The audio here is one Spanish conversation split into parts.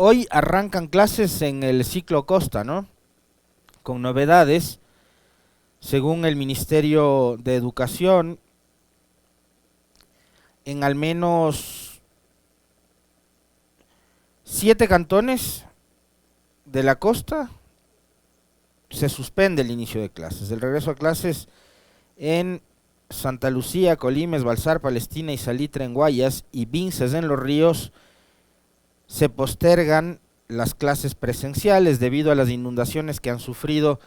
hoy arrancan clases en el ciclo Costa, ¿no? Con novedades. Según el Ministerio de Educación, en al menos 7 cantones de la costa se suspende el inicio de clases. El regreso a clases en Santa Lucía, Colimes, Balsar, Palestina y Salitre en Guayas y Vinces en Los Ríos se postergan las clases presenciales debido a las inundaciones que han sufrido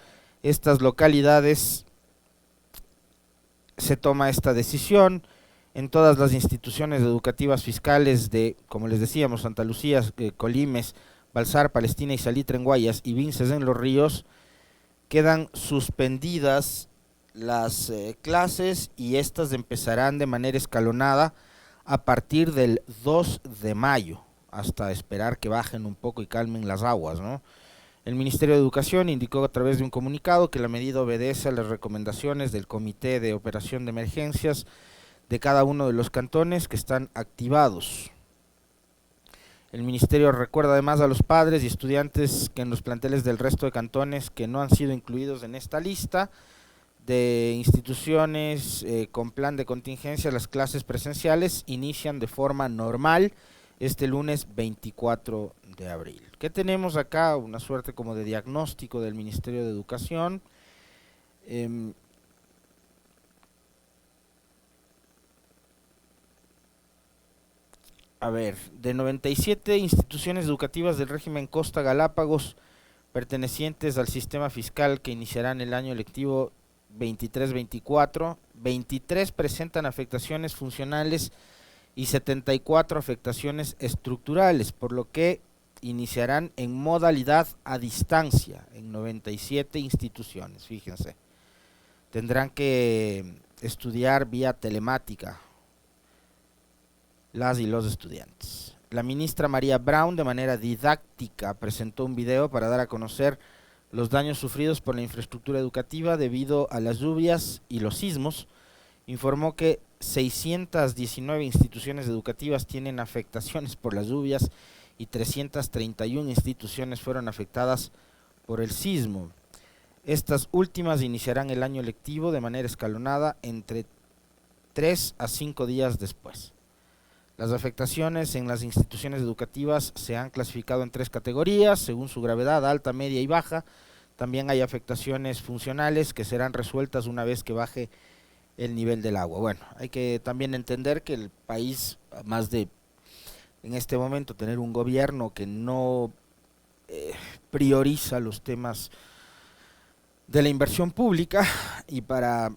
estas localidades. Se toma esta decisión en todas las instituciones educativas fiscales de, como les decíamos, Santa Lucía, Colimes, Balsar, Palestina y Salitre en Guayas y Vinces en Los Ríos. Quedan suspendidas las clases y estas empezarán de manera escalonada a partir del 2 de mayo, hasta esperar que bajen un poco y calmen las aguas, ¿no? El Ministerio de Educación indicó a través de un comunicado que la medida obedece a las recomendaciones del Comité de Operación de Emergencias de cada uno de los cantones que están activados. El Ministerio recuerda además a los padres y estudiantes que en los planteles del resto de cantones que no han sido incluidos en esta lista de instituciones con plan de contingencia, las clases presenciales inician de forma normal este lunes 24 de abril. ¿Qué tenemos acá? Una suerte como de diagnóstico del Ministerio de Educación. A ver, de 97 instituciones educativas del régimen Costa Galápagos pertenecientes al sistema fiscal que iniciarán el año lectivo 23-24, 23 presentan afectaciones funcionales y 74 afectaciones estructurales, por lo que iniciarán en modalidad a distancia en 97 instituciones, fíjense. Tendrán que estudiar vía telemática las y los estudiantes. La ministra María Brown, de manera didáctica, presentó un video para dar a conocer los daños sufridos por la infraestructura educativa debido a las lluvias y los sismos. Informó que 619 instituciones educativas tienen afectaciones por las lluvias y 331 instituciones fueron afectadas por el sismo. Estas últimas iniciarán el año lectivo de manera escalonada entre 3 a 5 días después. Las afectaciones en las instituciones educativas se han clasificado en 3 categorías, según su gravedad, alta, media y baja. También hay afectaciones funcionales que serán resueltas una vez que baje el nivel del agua. Bueno, hay que también entender que el país, más de en este momento tener un gobierno que no prioriza los temas de la inversión pública, y para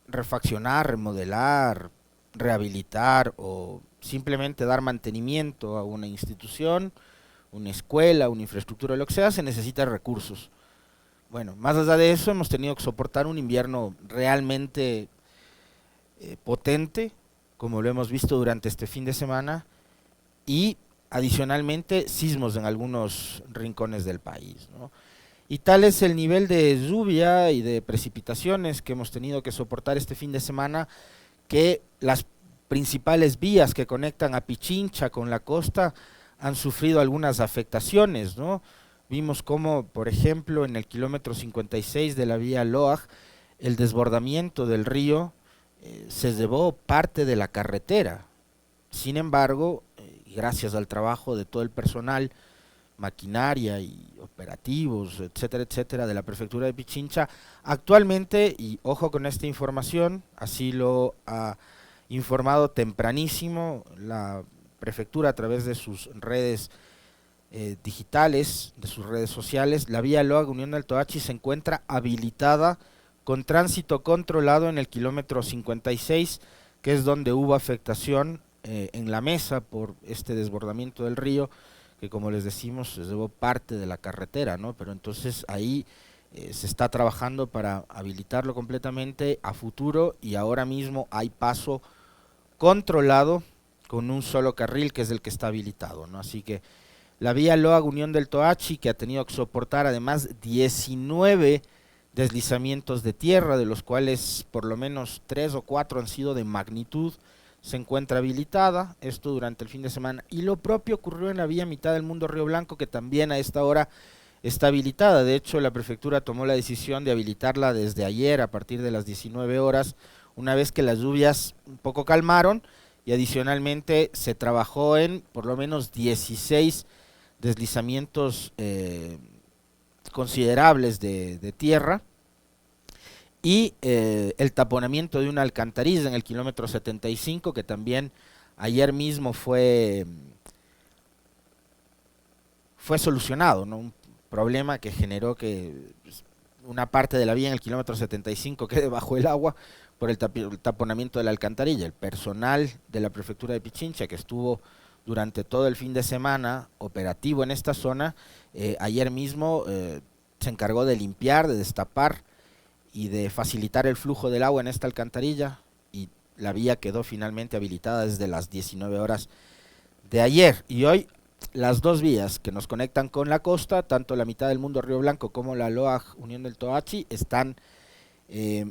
refaccionar, remodelar, rehabilitar o simplemente dar mantenimiento a una institución, una escuela, una infraestructura, lo que sea, se necesitan recursos. Bueno, más allá de eso, hemos tenido que soportar un invierno realmente potente, como lo hemos visto durante este fin de semana, y adicionalmente sismos en algunos rincones del país, ¿no? Y tal es el nivel de lluvia y de precipitaciones que hemos tenido que soportar este fin de semana, que las principales vías que conectan a Pichincha con la costa han sufrido algunas afectaciones, ¿no? Vimos como, por ejemplo, en el kilómetro 56 de la vía Loag, el desbordamiento del río se llevó parte de la carretera. Sin embargo, gracias al trabajo de todo el personal, maquinaria y operativos, etcétera, etcétera, de la prefectura de Pichincha, actualmente, y ojo con esta información, así lo ha informado tempranísimo la prefectura a través de sus redes digitales, de sus redes sociales, la vía Loag Unión del Toachi se encuentra habilitada con tránsito controlado en el kilómetro 56, que es donde hubo afectación en la mesa por este desbordamiento del río, que como les decimos se llevó parte de la carretera, ¿no? Pero entonces ahí se está trabajando para habilitarlo completamente a futuro, y ahora mismo hay paso controlado con un solo carril, que es el que está habilitado, ¿no? Así que la vía Loag Unión del Toachi, que ha tenido que soportar además 19 deslizamientos de tierra, de los cuales por lo menos 3 o 4 han sido de magnitud se encuentra habilitada, esto durante el fin de semana, y lo propio ocurrió en la vía Mitad del Mundo Río Blanco, que también a esta hora está habilitada. De hecho, la prefectura tomó la decisión de habilitarla desde ayer a partir de las 19 horas, una vez que las lluvias un poco calmaron, y adicionalmente se trabajó en por lo menos 16 deslizamientos considerables de tierra, y el taponamiento de una alcantarilla en el kilómetro 75, que también ayer mismo fue solucionado, ¿no? Un problema que generó que una parte de la vía en el kilómetro 75 quede bajo el agua por el taponamiento de la alcantarilla. El personal de la prefectura de Pichincha, que estuvo durante todo el fin de semana operativo en esta zona, ayer mismo se encargó de limpiar, de destapar y de facilitar el flujo del agua en esta alcantarilla, y la vía quedó finalmente habilitada desde las 19 horas de ayer. Y hoy las dos vías que nos conectan con la costa, tanto la Mitad del Mundo Río Blanco como la LOAG Unión del Toachi, están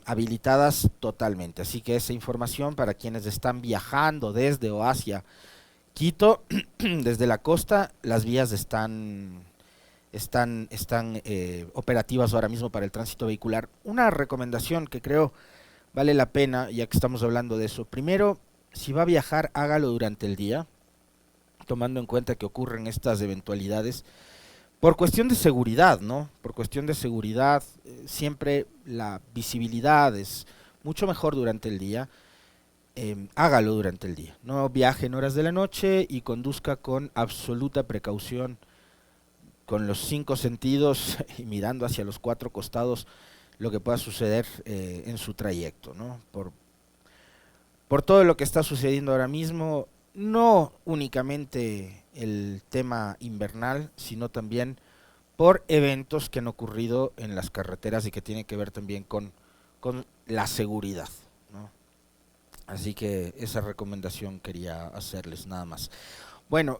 habilitadas totalmente. Así que esa información para quienes están viajando desde o hacia Quito, desde la costa, las vías están operativas ahora mismo para el tránsito vehicular. Una recomendación que creo vale la pena, ya que estamos hablando de eso. Primero, si va a viajar, hágalo durante el día, tomando en cuenta que ocurren estas eventualidades, por cuestión de seguridad, ¿no? Por cuestión de seguridad, siempre la visibilidad es mucho mejor durante el día. Hágalo durante el día, no viaje en horas de la noche y conduzca con absoluta precaución, con los 5 sentidos y mirando hacia los 4 costados lo que pueda suceder en su trayecto, ¿no? Por todo lo que está sucediendo ahora mismo, no únicamente el tema invernal, sino también por eventos que han ocurrido en las carreteras y que tienen que ver también con la seguridad, ¿no? Así que esa recomendación quería hacerles, nada más. Bueno,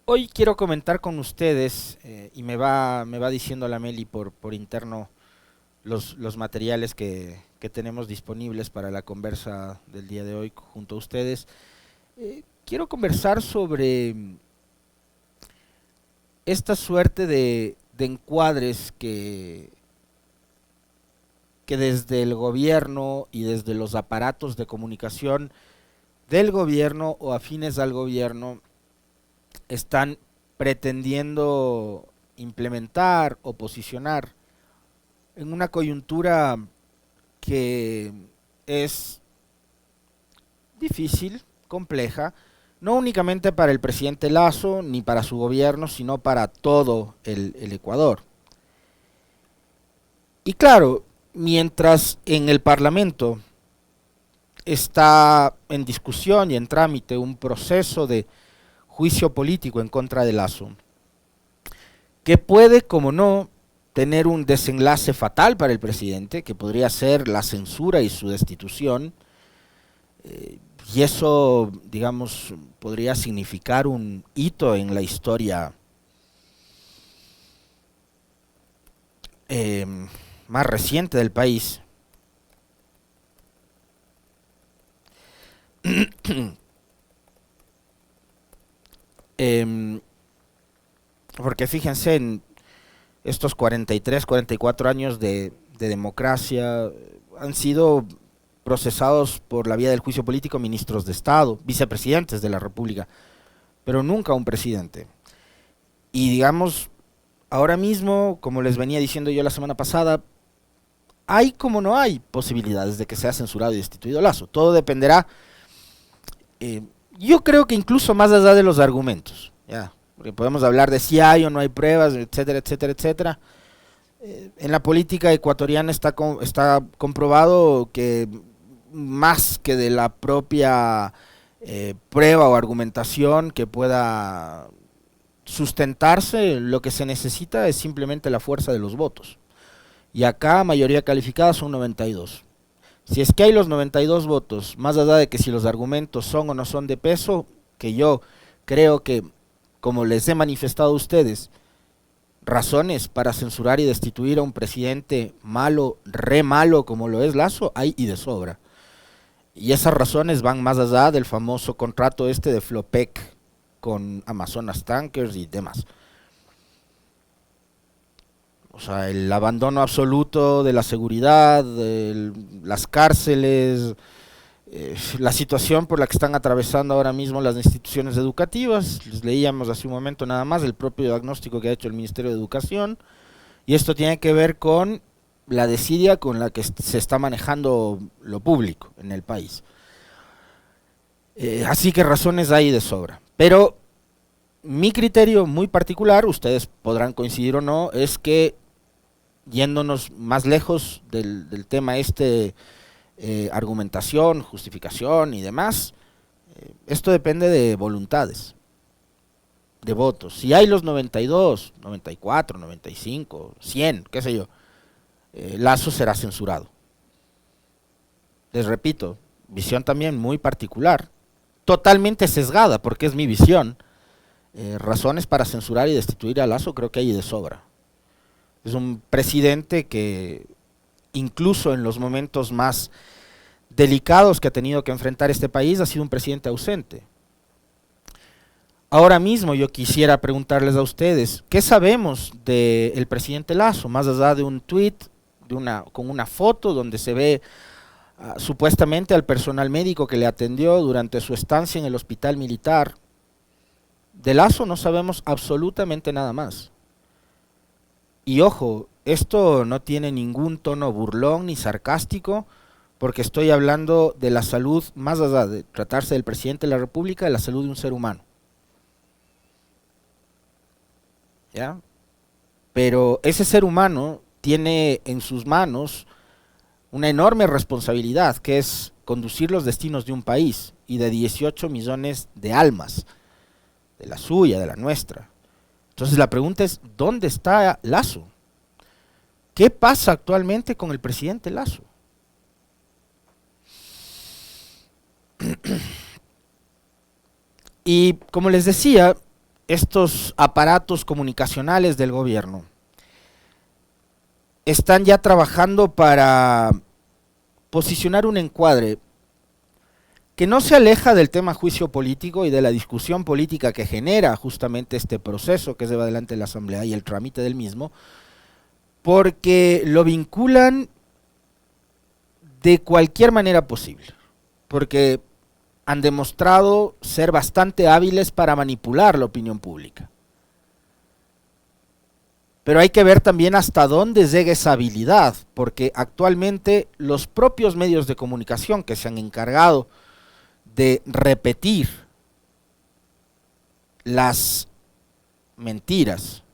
hoy quiero comentar con ustedes, y me va diciendo la Meli por interno los materiales que tenemos disponibles para la conversa del día de hoy junto a ustedes. Quiero conversar sobre esta suerte de encuadres que desde el gobierno y desde los aparatos de comunicación del gobierno o afines al gobierno están pretendiendo implementar o posicionar en una coyuntura que es difícil, compleja, no únicamente para el presidente Lasso ni para su gobierno, sino para todo el Ecuador. Y claro, mientras en el Parlamento está en discusión y en trámite un proceso de juicio político en contra de Lasso, que puede, como no, tener un desenlace fatal para el presidente, que podría ser la censura y su destitución, y eso, digamos, podría significar un hito en la historia más reciente del país. Porque fíjense, en estos 43, 44 años de democracia han sido procesados por la vía del juicio político ministros de Estado, vicepresidentes de la República, pero nunca un presidente. Y digamos, ahora mismo, como les venía diciendo yo la semana pasada, hay como no hay posibilidades de que sea censurado y destituido Lasso. Todo dependerá, yo creo que incluso más allá de los argumentos, ya, porque podemos hablar de si hay o no hay pruebas, etcétera, etcétera, etcétera. En la política ecuatoriana está comprobado que más que de la propia prueba o argumentación que pueda sustentarse, lo que se necesita es simplemente la fuerza de los votos. Y acá mayoría calificada son 92. Si es que hay los 92 votos, más allá de que si los argumentos son o no son de peso, que yo creo que, como les he manifestado a ustedes, razones para censurar y destituir a un presidente malo, re malo como lo es Lasso, hay y de sobra. Y esas razones van más allá del famoso contrato este de Flopec con Amazonas Tankers y demás. O sea, el abandono absoluto de la seguridad, las cárceles, la situación por la que están atravesando ahora mismo las instituciones educativas. Les leíamos hace un momento nada más el propio diagnóstico que ha hecho el Ministerio de Educación. Y esto tiene que ver con la desidia con la que se está manejando lo público en el país. Así que razones hay de sobra. Pero mi criterio muy particular, ustedes podrán coincidir o no, es que yéndonos más lejos del tema argumentación, justificación y demás, esto depende de voluntades, de votos. Si hay los 92, 94, 95, 100, qué sé yo, Lasso será censurado. Les repito, visión también muy particular, totalmente sesgada, porque es mi visión. Razones para censurar y destituir a Lasso creo que hay de sobra. Es un presidente que incluso en los momentos más delicados que ha tenido que enfrentar este país ha sido un presidente ausente. Ahora mismo yo quisiera preguntarles a ustedes, ¿qué sabemos del presidente Lasso? Más allá de un tuit con una foto donde se ve supuestamente al personal médico que le atendió durante su estancia en el hospital militar. De Lasso no sabemos absolutamente nada más. Y ojo, esto no tiene ningún tono burlón ni sarcástico, porque estoy hablando de la salud, más allá de tratarse del presidente de la República, de la salud de un ser humano. ¿Ya? Pero ese ser humano tiene en sus manos una enorme responsabilidad, que es conducir los destinos de un país y de 18 millones de almas, de la suya, de la nuestra. Entonces la pregunta es, ¿dónde está Lasso? ¿Qué pasa actualmente con el presidente Lasso? Y como les decía, estos aparatos comunicacionales del gobierno están ya trabajando para posicionar un encuadre que no se aleja del tema juicio político y de la discusión política que genera justamente este proceso que lleva adelante la Asamblea y el trámite del mismo, porque lo vinculan de cualquier manera posible, porque han demostrado ser bastante hábiles para manipular la opinión pública. Pero hay que ver también hasta dónde llega esa habilidad, porque actualmente los propios medios de comunicación que se han encargado de repetir las mentiras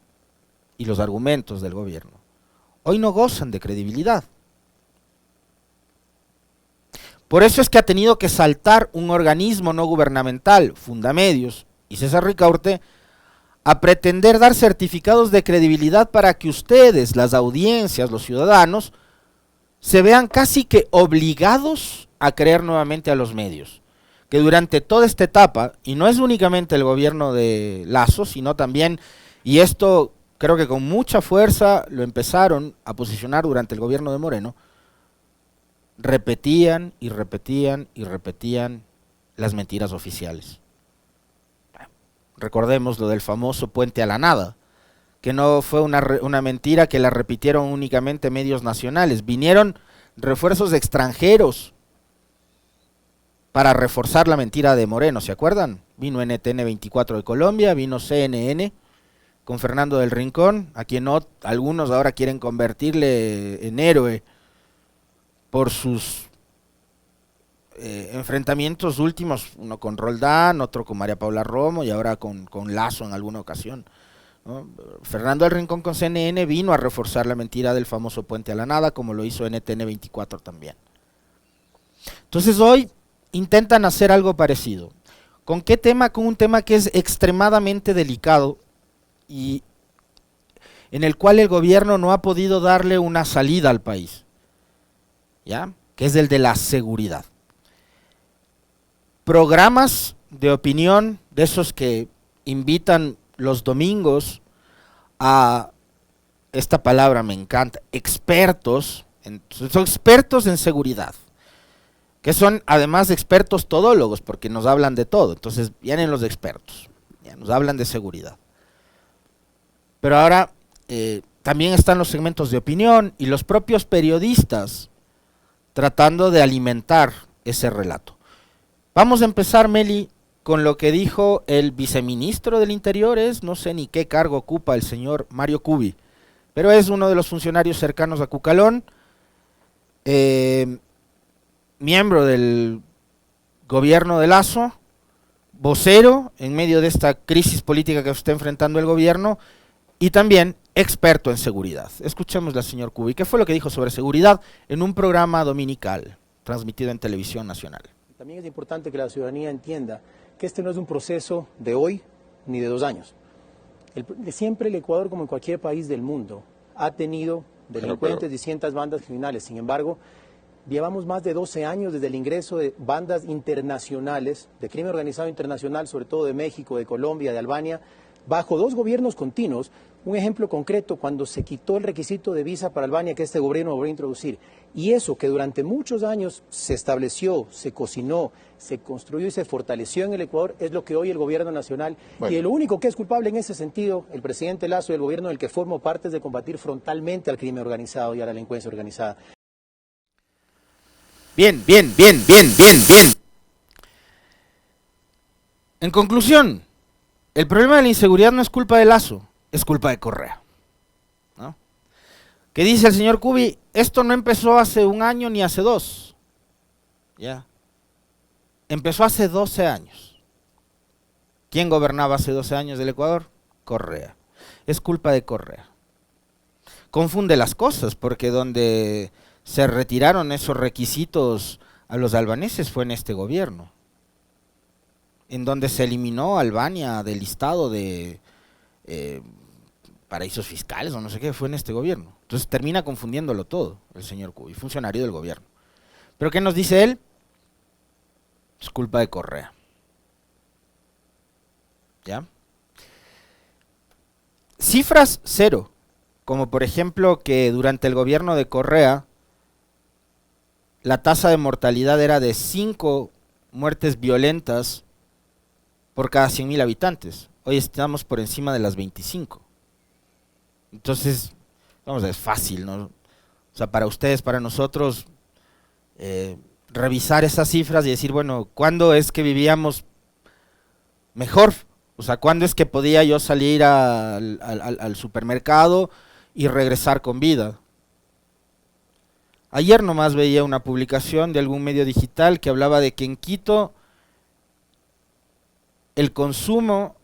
y los argumentos del gobierno, hoy no gozan de credibilidad. Por eso es que ha tenido que saltar un organismo no gubernamental, Fundamedios y César Ricaurte, a pretender dar certificados de credibilidad para que ustedes, las audiencias, los ciudadanos, se vean casi que obligados a creer nuevamente a los medios. Que durante toda esta etapa, y no es únicamente el gobierno de Lasso, sino también, y esto creo que con mucha fuerza lo empezaron a posicionar durante el gobierno de Moreno, repetían y repetían y repetían las mentiras oficiales. Recordemos lo del famoso puente a la nada, que no fue una mentira que la repitieron únicamente medios nacionales, vinieron refuerzos extranjeros para reforzar la mentira de Moreno, ¿se acuerdan? Vino NTN 24 de Colombia, vino CNN con Fernando del Rincón, a quien algunos ahora quieren convertirle en héroe por sus enfrentamientos últimos, uno con Roldán, otro con María Paula Romo y ahora con Lasso en alguna ocasión, ¿no? Fernando del Rincón con CNN vino a reforzar la mentira del famoso puente a la nada, como lo hizo NTN 24 también. Entonces hoy intentan hacer algo parecido. ¿Con qué tema? Con un tema que es extremadamente delicado y en el cual el gobierno no ha podido darle una salida al país, ¿ya? Que es el de la seguridad. Programas de opinión, de esos que invitan los domingos a, esta palabra me encanta, expertos, son expertos en seguridad, que son además expertos todólogos, porque nos hablan de todo. Entonces vienen los expertos, ya nos hablan de seguridad. Pero ahora también están los segmentos de opinión y los propios periodistas tratando de alimentar ese relato. Vamos a empezar, Meli, con lo que dijo el viceministro del Interior, no sé ni qué cargo ocupa el señor Mario Cubi, pero es uno de los funcionarios cercanos a Cucalón, miembro del gobierno de Lasso, vocero en medio de esta crisis política que está enfrentando el gobierno, y también experto en seguridad. Escuchémosle al señor Cubi, ¿qué fue lo que dijo sobre seguridad en un programa dominical transmitido en Televisión Nacional? También es importante que la ciudadanía entienda que este no es un proceso de hoy ni de 2 años. Siempre el Ecuador, como en cualquier país del mundo, ha tenido delincuentes, distintas bandas criminales. Sin embargo, llevamos más de 12 años desde el ingreso de bandas internacionales, de crimen organizado internacional, sobre todo de México, de Colombia, de Albania, bajo 2 gobiernos continuos. Un ejemplo concreto, cuando se quitó el requisito de visa para Albania, que este gobierno volvió a introducir. Y eso que durante muchos años se estableció, se cocinó, se construyó y se fortaleció en el Ecuador, es lo que hoy el gobierno nacional, y lo único que es culpable en ese sentido, el presidente Lasso y el gobierno del que formo parte, es de combatir frontalmente al crimen organizado y a la delincuencia organizada. Bien. En conclusión, el problema de la inseguridad no es culpa de Lasso, es culpa de Correa, ¿no? ¿Qué dice el señor Cubi? Esto no empezó hace 1 año ni hace 2. Ya. Empezó hace 12 años. ¿Quién gobernaba hace 12 años del Ecuador? Correa. Es culpa de Correa. Confunde las cosas, porque donde se retiraron esos requisitos a los albaneses fue en este gobierno, en donde se eliminó a Albania del listado de paraísos fiscales o no sé qué, fue en este gobierno. Entonces termina confundiéndolo todo el señor Cubi, funcionario del gobierno. ¿Pero qué nos dice él? Es culpa de Correa. ¿Ya? Cifras cero, como por ejemplo que durante el gobierno de Correa la tasa de mortalidad era de 5 muertes violentas por cada 100.000 habitantes. Hoy estamos por encima de las 25. Entonces, vamos a ver, es fácil, ¿no? O sea, para ustedes, para nosotros, revisar esas cifras y decir, bueno, ¿cuándo es que vivíamos mejor? O sea, ¿cuándo es que podía yo salir al supermercado y regresar con vida? Ayer nomás veía una publicación de algún medio digital que hablaba de que en Quito el consumo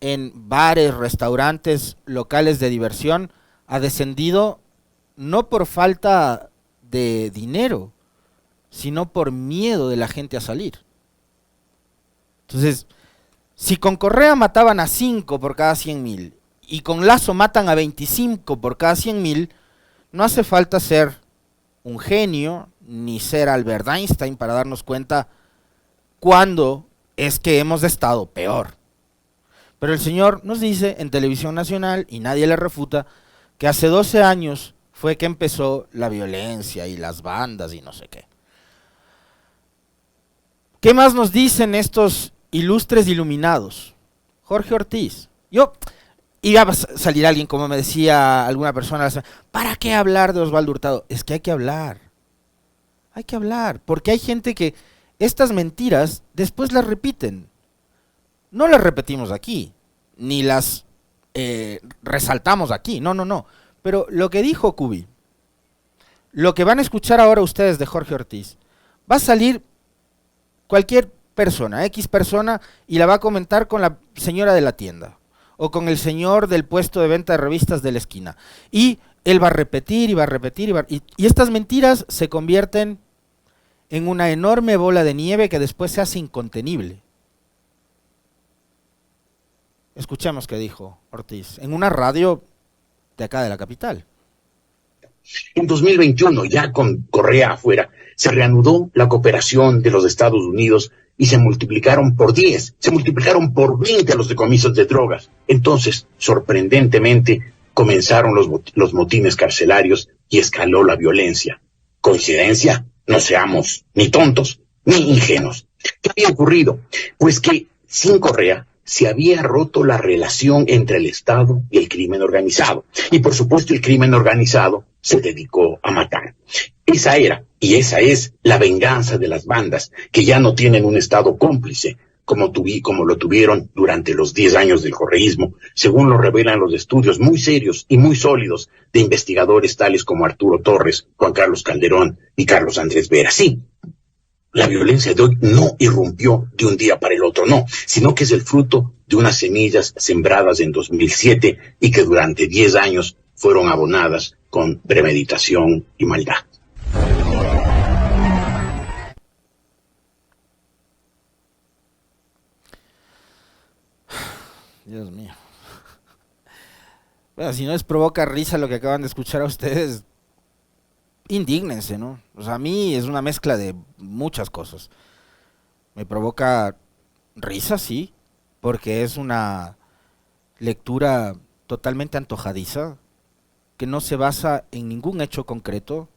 en bares, restaurantes, locales de diversión ha descendido no por falta de dinero, sino por miedo de la gente a salir. Entonces, si con Correa mataban a 5 por cada 100.000 y con Lasso matan a 25 por cada 100.000, no hace falta ser un genio ni ser Albert Einstein para darnos cuenta cuándo es que hemos estado peor. Pero el señor nos dice en Televisión Nacional, y nadie le refuta, que hace 12 años fue que empezó la violencia y las bandas y no sé qué. ¿Qué más nos dicen estos ilustres iluminados? Jorge Ortiz. Iba a salir alguien, como me decía alguna persona, ¿para qué hablar de Osvaldo Hurtado? Es que hay que hablar, porque hay gente que estas mentiras después las repiten. No las repetimos aquí, ni las resaltamos aquí, no. Pero lo que dijo Cubi, lo que van a escuchar ahora ustedes de Jorge Ortiz, va a salir cualquier persona, X persona, y la va a comentar con la señora de la tienda, o con el señor del puesto de venta de revistas de la esquina. Y él va a repetir, y estas mentiras se convierten en una enorme bola de nieve que después se hace incontenible. Escuchemos qué dijo Ortiz en una radio de acá de la capital. En 2021, ya con Correa afuera, se reanudó la cooperación de los Estados Unidos y se multiplicaron por 10, se multiplicaron por 20 los decomisos de drogas. Entonces, sorprendentemente, comenzaron los motines carcelarios y escaló la violencia. ¿Coincidencia? no seamos ni tontos ni ingenuos. ¿Qué había ocurrido? Pues que sin Correa se había roto la relación entre el Estado y el crimen organizado. Y por supuesto el crimen organizado se dedicó a matar. Esa era y esa es la venganza de las bandas, que ya no tienen un Estado cómplice, como lo tuvieron durante los 10 años del correísmo, según lo revelan los estudios muy serios y muy sólidos de investigadores tales como Arturo Torres, Juan Carlos Calderón y Carlos Andrés Vera. Sí, la violencia de hoy no irrumpió de un día para el otro, no, sino que es el fruto de unas semillas sembradas en 2007 y que durante 10 años fueron abonadas con premeditación y maldad. Dios mío. Bueno, si no les provoca risa lo que acaban de escuchar a ustedes, indígnense, ¿no? O sea, a mí es una mezcla de muchas cosas. Me provoca risa, sí, porque es una lectura totalmente antojadiza, que no se basa en ningún hecho concreto.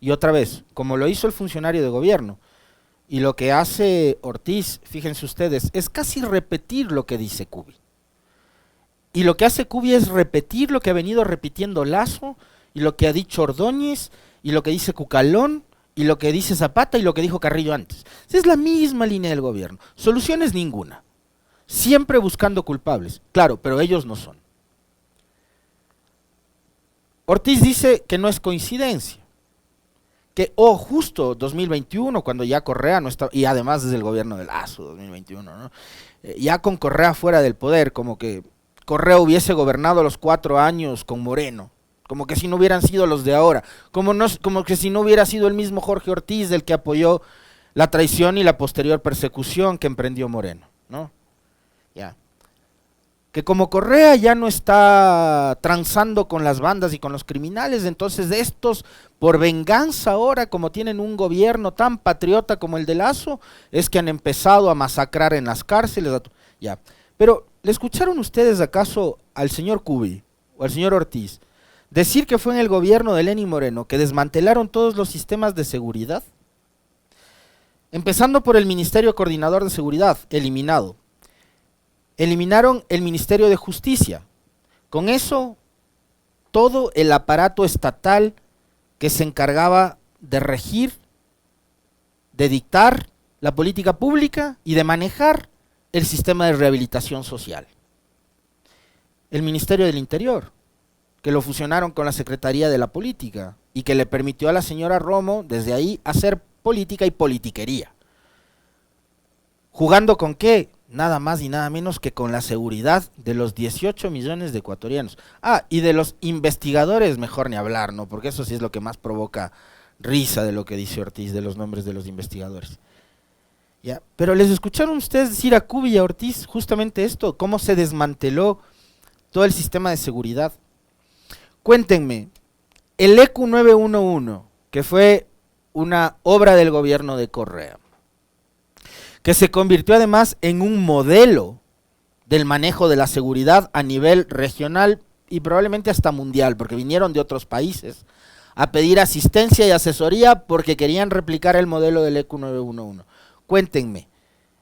Y otra vez, como lo hizo el funcionario de gobierno, y lo que hace Ortiz, fíjense ustedes, es casi repetir lo que dice Cubi. Y lo que hace Cubi es repetir lo que ha venido repitiendo Lasso, y lo que ha dicho Ordóñez, y lo que dice Cucalón, y lo que dice Zapata, y lo que dijo Carrillo antes. Es la misma línea del gobierno. Soluciones ninguna. Siempre buscando culpables. Claro, pero ellos no son. Ortiz dice que no es coincidencia. Que, justo 2021, cuando ya Correa no está, y además desde el gobierno de Lasso, 2021, ¿no? Ya con Correa fuera del poder, como que Correa hubiese gobernado los 4 años con Moreno, como que si no hubieran sido los de ahora, como que si no hubiera sido el mismo Jorge Ortiz el que apoyó la traición y la posterior persecución que emprendió Moreno, ¿no? Ya. Que como Correa ya no está transando con las bandas y con los criminales, entonces estos, por venganza ahora, como tienen un gobierno tan patriota como el de Lasso, es que han empezado a masacrar en las cárceles. Ya. Pero, ¿le escucharon ustedes acaso al señor Cubi o al señor Ortiz decir que fue en el gobierno de Lenín Moreno que desmantelaron todos los sistemas de seguridad? Empezando por el Ministerio Coordinador de Seguridad, eliminado. Eliminaron el Ministerio de Justicia. Con eso, todo el aparato estatal que se encargaba de regir, de dictar la política pública y de manejar el sistema de rehabilitación social. El Ministerio del Interior, que lo fusionaron con la Secretaría de la Política y que le permitió a la señora Romo desde ahí hacer política y politiquería. ¿Jugando con qué? Nada más y nada menos que con la seguridad de los 18 millones de ecuatorianos. Y de los investigadores mejor ni hablar, ¿no? Porque eso sí es lo que más provoca risa de lo que dice Ortiz, de los nombres de los investigadores. ¿Ya? Pero ¿les escucharon ustedes decir a Cubi y a Ortiz justamente esto? ¿Cómo se desmanteló todo el sistema de seguridad? Cuéntenme, el ECU 911, que fue una obra del gobierno de Correa, que se convirtió además en un modelo del manejo de la seguridad a nivel regional y probablemente hasta mundial, porque vinieron de otros países a pedir asistencia y asesoría porque querían replicar el modelo del ECU 911. Cuéntenme,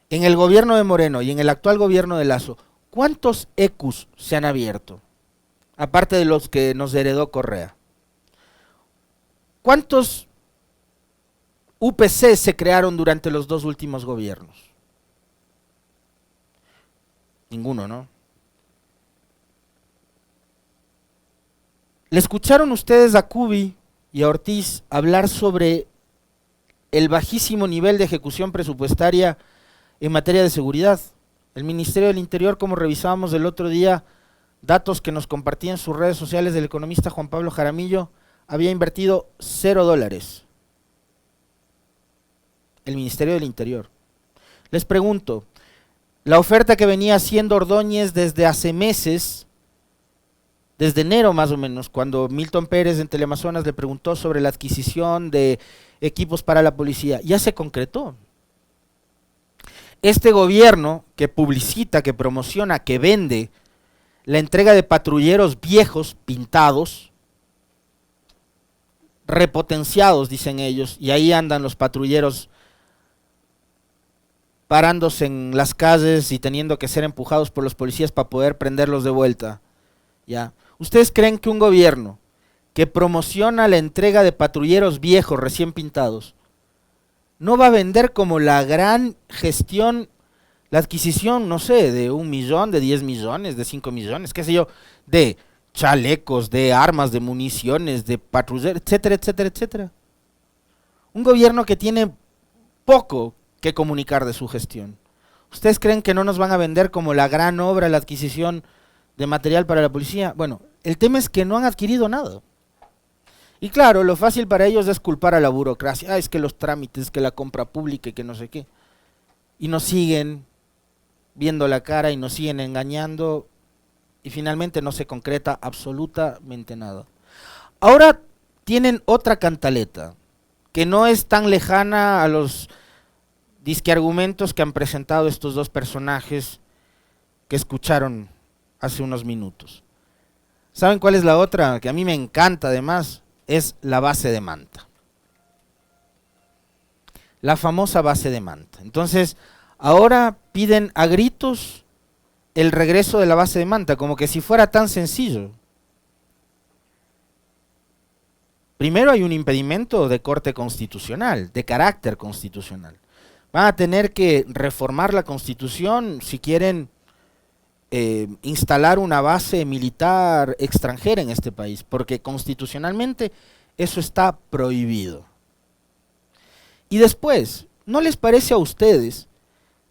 en el gobierno de Moreno y en el actual gobierno de Lasso, ¿cuántos ECUs se han abierto? Aparte de los que nos heredó Correa. ¿Cuántos UPC se crearon durante los 2 últimos gobiernos? Ninguno, ¿no? ¿Le escucharon ustedes a Cubi y a Ortiz hablar sobre el bajísimo nivel de ejecución presupuestaria en materia de seguridad? El Ministerio del Interior, como revisábamos el otro día, datos que nos compartía en sus redes sociales del economista Juan Pablo Jaramillo, había invertido $0. El Ministerio del Interior. Les pregunto, la oferta que venía haciendo Ordóñez desde hace meses, desde enero más o menos, cuando Milton Pérez en Teleamazonas le preguntó sobre la adquisición de equipos para la policía, ya se concretó. Este gobierno que publicita, que promociona, que vende la entrega de patrulleros viejos, pintados, repotenciados, dicen ellos, y ahí andan los patrulleros parándose en las calles y teniendo que ser empujados por los policías para poder prenderlos de vuelta. ¿Ya? ¿Ustedes creen que un gobierno que promociona la entrega de patrulleros viejos recién pintados no va a vender como la gran gestión, la adquisición, no sé, de 1 millón, de 10 millones, de 5 millones, qué sé yo, de chalecos, de armas, de municiones, de patrulleros, etcétera, etcétera, etcétera? Un gobierno que tiene poco que comunicar de su gestión. ¿Ustedes creen que no nos van a vender como la gran obra la adquisición de material para la policía? Bueno, el tema es que no han adquirido nada. Y claro, lo fácil para ellos es culpar a la burocracia. Ah, es que los trámites, que la compra pública y que no sé qué. Y nos siguen viendo la cara y nos siguen engañando y finalmente no se concreta absolutamente nada. Ahora tienen otra cantaleta que no es tan lejana a los disqueargumentos que han presentado estos dos personajes que escucharon hace unos minutos. ¿Saben cuál es la otra? Que a mí me encanta además, es la base de Manta. La famosa base de Manta. Entonces, ahora piden a gritos el regreso de la base de Manta, como que si fuera tan sencillo. Primero hay un impedimento de corte constitucional, de carácter constitucional. Van a tener que reformar la Constitución si quieren instalar una base militar extranjera en este país, porque constitucionalmente eso está prohibido. Y después, ¿no les parece a ustedes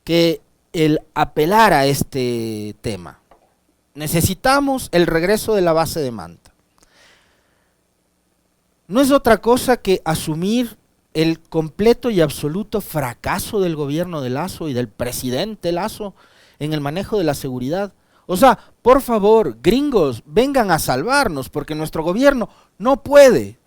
que el apelar a este tema, necesitamos el regreso de la base de Manta, no es otra cosa que asumir el completo y absoluto fracaso del gobierno de Lasso y del presidente Lasso en el manejo de la seguridad? O sea, por favor, gringos, vengan a salvarnos porque nuestro gobierno no puede.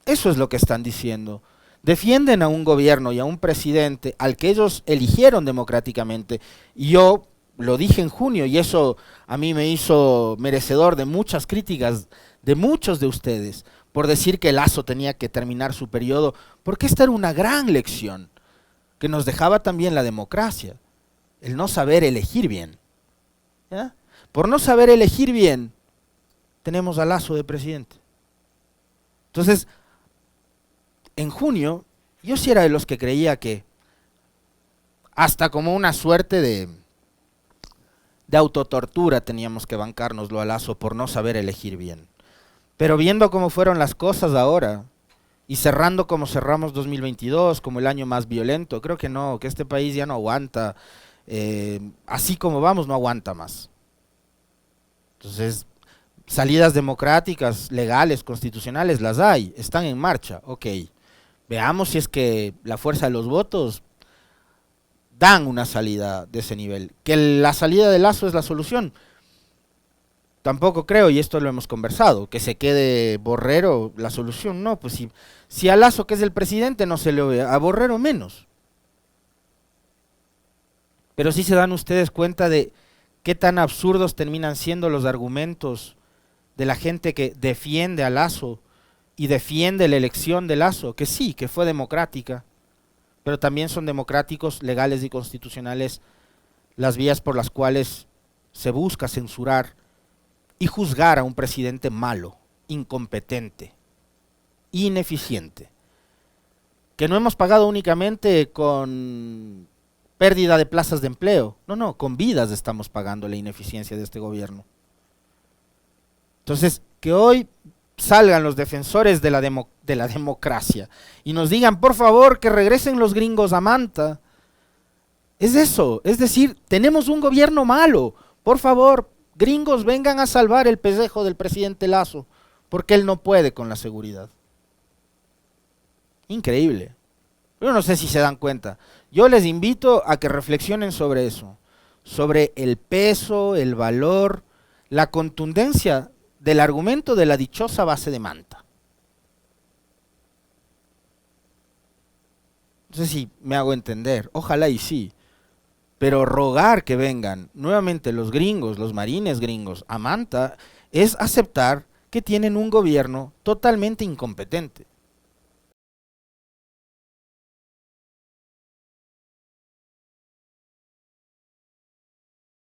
Eso es lo que están diciendo. Defienden a un gobierno y a un presidente al que ellos eligieron democráticamente. Y yo lo dije en junio y eso a mí me hizo merecedor de muchas críticas de muchos de ustedes por decir que Lasso tenía que terminar su periodo, porque esta era una gran lección que nos dejaba también la democracia, el no saber elegir bien. ¿Ya? Por no saber elegir bien, tenemos a Lasso de presidente. Entonces, en junio, yo sí era de los que creía que hasta como una suerte de autotortura teníamos que bancárnoslo a Lasso por no saber elegir bien. Pero viendo cómo fueron las cosas ahora, y cerrando como cerramos 2022, como el año más violento, creo que no, que este país ya no aguanta, así como vamos, no aguanta más. Entonces, salidas democráticas, legales, constitucionales, las hay, están en marcha, ok. Veamos si es que la fuerza de los votos dan una salida de ese nivel. Que la salida de Lasso es la solución. Tampoco creo, y esto lo hemos conversado, que se quede Borrero la solución. No, pues si a Lasso, que es el presidente, no se le ve, a Borrero menos. Pero sí se dan ustedes cuenta de qué tan absurdos terminan siendo los argumentos de la gente que defiende a Lasso y defiende la elección de Lasso, que sí, que fue democrática, pero también son democráticos, legales y constitucionales las vías por las cuales se busca censurar y juzgar a un presidente malo, incompetente, ineficiente, que no hemos pagado únicamente con pérdida de plazas de empleo, no, con vidas estamos pagando la ineficiencia de este gobierno. Entonces, que hoy salgan los defensores de la democracia y nos digan, por favor, que regresen los gringos a Manta, es eso, es decir, tenemos un gobierno malo, por favor, gringos, vengan a salvar el pellejo del presidente Lasso, porque él no puede con la seguridad. Increíble. Yo no sé si se dan cuenta. Yo les invito a que reflexionen sobre eso, sobre el peso, el valor, la contundencia del argumento de la dichosa base de Manta. No sé si me hago entender, ojalá y sí. Pero rogar que vengan nuevamente los gringos, los marines gringos, a Manta, es aceptar que tienen un gobierno totalmente incompetente.